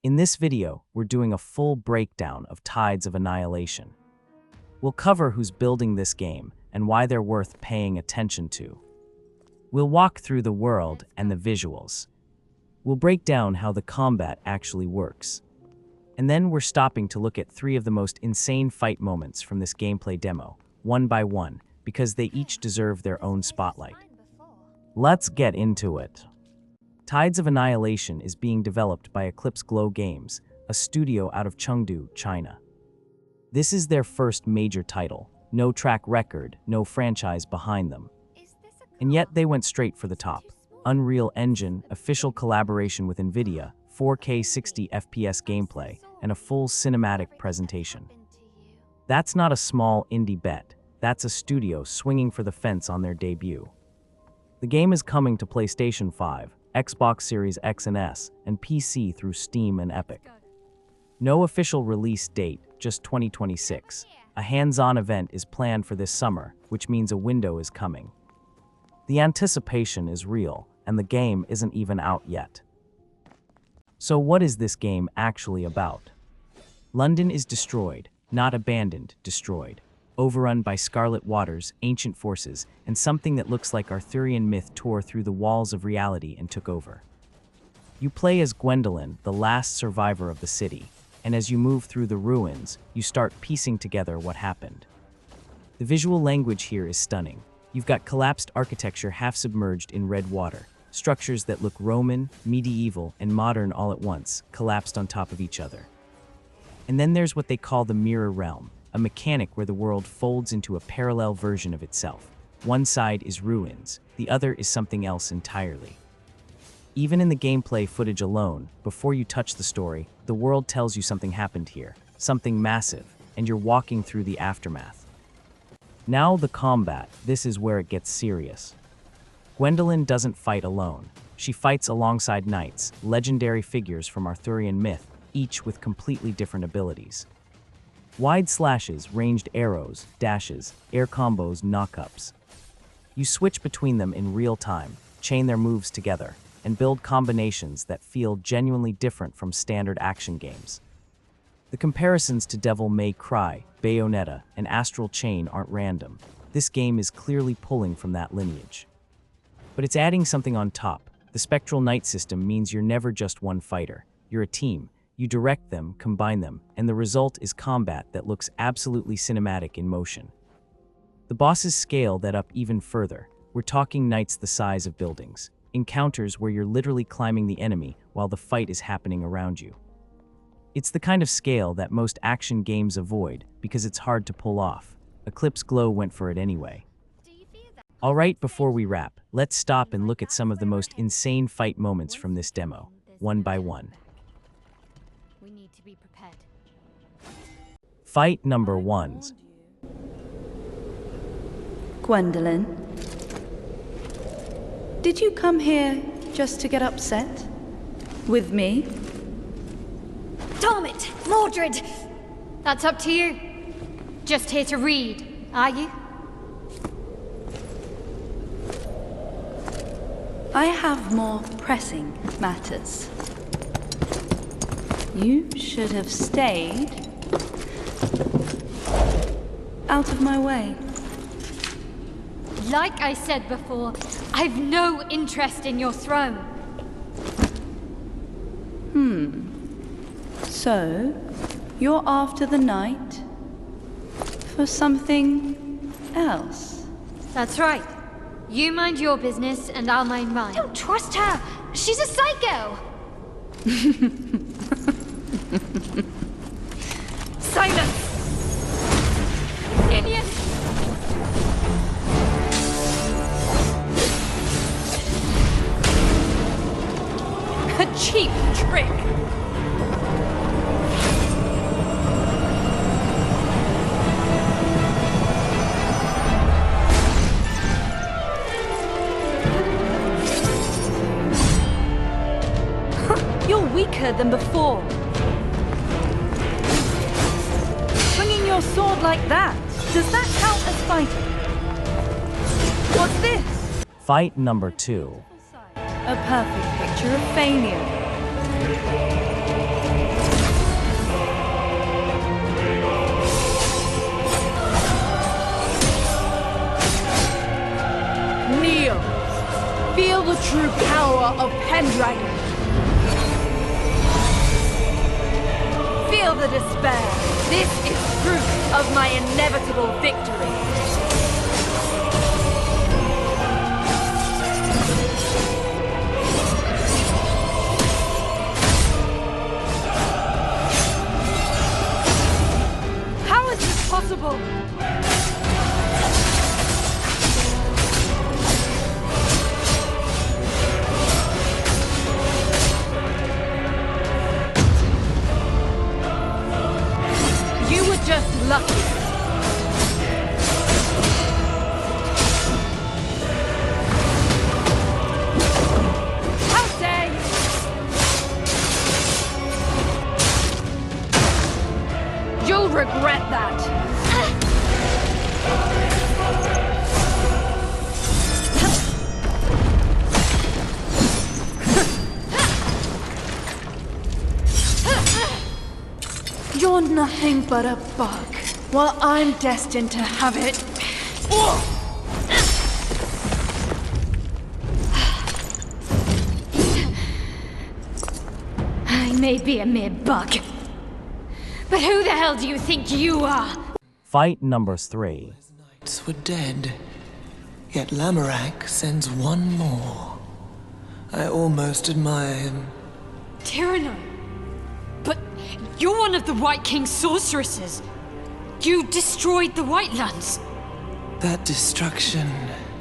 In this video, we're doing a full breakdown of Tides of Annihilation. We'll cover who's building this game and why they're worth paying attention to. We'll walk through the world and the visuals. We'll break down how the combat actually works. And then we're stopping to look at 3 of the most insane fight moments from this gameplay demo, one by one, because they each deserve their own spotlight. Let's get into it. Tides of Annihilation is being developed by Eclipse Games, a studio out of Chengdu, China. This is their first major title, no track record, no franchise behind them. And yet they went straight for the top. Unreal Engine, official collaboration with NVIDIA, 4K 60 FPS gameplay, and a full cinematic presentation. That's not a small indie bet, that's a studio swinging for the fence on their debut. The game is coming to PlayStation 5, Xbox Series X and S, and PC through Steam and Epic. No official release date, just 2026. A hands-on event is planned for this summer, which means a window is coming. The anticipation is real, and the game isn't even out yet. So what is this game actually about? London is destroyed, not abandoned, destroyed. Overrun by scarlet waters, ancient forces, and something that looks like Arthurian myth tore through the walls of reality and took over. You play as Gwendolyn, the last survivor of the city, and as you move through the ruins, you start piecing together what happened. The visual language here is stunning. You've got collapsed architecture half submerged in red water, structures that look Roman, medieval, and modern all at once, collapsed on top of each other. And then there's what they call the mirror realm, a mechanic where the world folds into a parallel version of itself. One side is ruins, the other is something else entirely. Even in the gameplay footage alone, before you touch the story, the world tells you something happened here, something massive, and you're walking through the aftermath. Now the combat, this is where it gets serious. Gwendolyn doesn't fight alone. She fights alongside knights, legendary figures from Arthurian myth, each with completely different abilities. Wide slashes, ranged arrows, dashes, air combos, knockups. You switch between them in real time, chain their moves together, and build combinations that feel genuinely different from standard action games. The comparisons to Devil May Cry, Bayonetta, and Astral Chain aren't random. This game is clearly pulling from that lineage. But it's adding something on top. The spectral knight system means you're never just one fighter. You're a team. You direct them, combine them, and the result is combat that looks absolutely cinematic in motion. The bosses scale that up even further. We're talking knights the size of buildings. Encounters where you're literally climbing the enemy while the fight is happening around you. It's the kind of scale that most action games avoid because it's hard to pull off. Eclipse went for it anyway. Alright, before we wrap, let's stop and look at some of the most insane fight moments from this demo, one by one. We need to be prepared. Fight number 1. Gwendolyn, did you come here just to get upset? With me? Damn it, Mordred! That's up to you. Just here to read, are you? I have more pressing matters. You should have stayed out of my way. Like I said before, I've no interest in your throne. So, you're after the knight for something else? That's right. You mind your business and I'll mind mine. Don't trust her! She's a psycho! Silence! Idiot! A cheap trick! You're weaker than before. Swinging your sword like that, does that count as fighting? What's this? Fight number 2. A perfect picture of failure. of Pendragon. Feel the despair. This is proof of my inevitable victory. How is this possible? Just lucky. How dare you! You'll regret that. You're nothing but a bug, while I'm destined to have it. I may be a mere bug, but who the hell do you think you are? Fight number 3. His knights were dead, yet Lamorak sends one more. I almost admire him. Tyranno. But you're one of the White King's sorceresses. You destroyed the White Lands. That destruction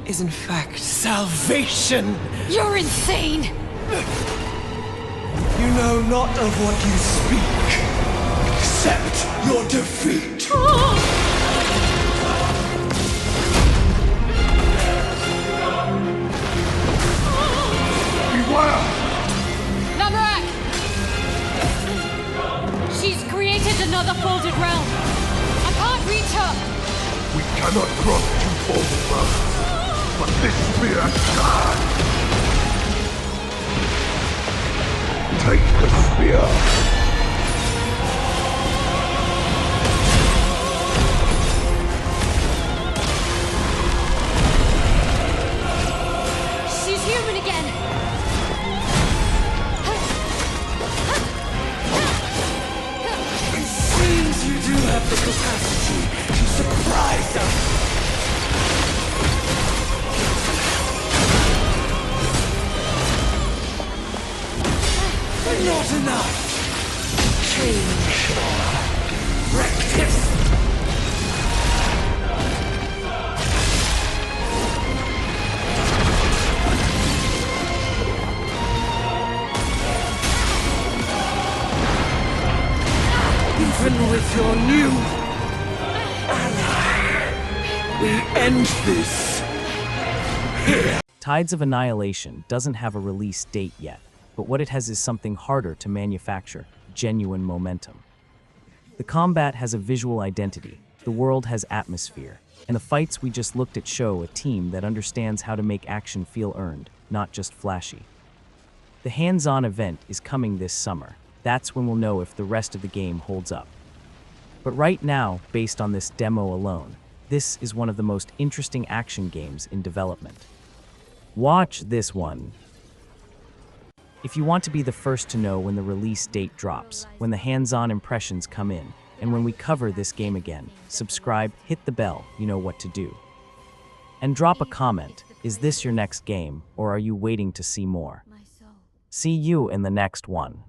is in fact salvation! You're insane! You know not of what you speak, except your defeat! Beware! Lamorak! She's created another folded realm. I can't reach her. We cannot cross two folded realms, but this spear can! Take the spear! She's human again. It seems you do have the capacity to surprise us! Not enough! Change or rectify! Even with your new ally, we end this here. Tides of Annihilation doesn't have a release date yet, but what it has is something harder to manufacture: genuine momentum. The combat has a visual identity, the world has atmosphere, and the fights we just looked at show a team that understands how to make action feel earned, not just flashy. The hands-on event is coming this summer. That's when we'll know if the rest of the game holds up. But right now, based on this demo alone, this is one of the most interesting action games in development. Watch this one. If you want to be the first to know when the release date drops, when the hands-on impressions come in, and when we cover this game again, subscribe, hit the bell, you know what to do. And drop a comment. Is this your next game, or are you waiting to see more? See you in the next one.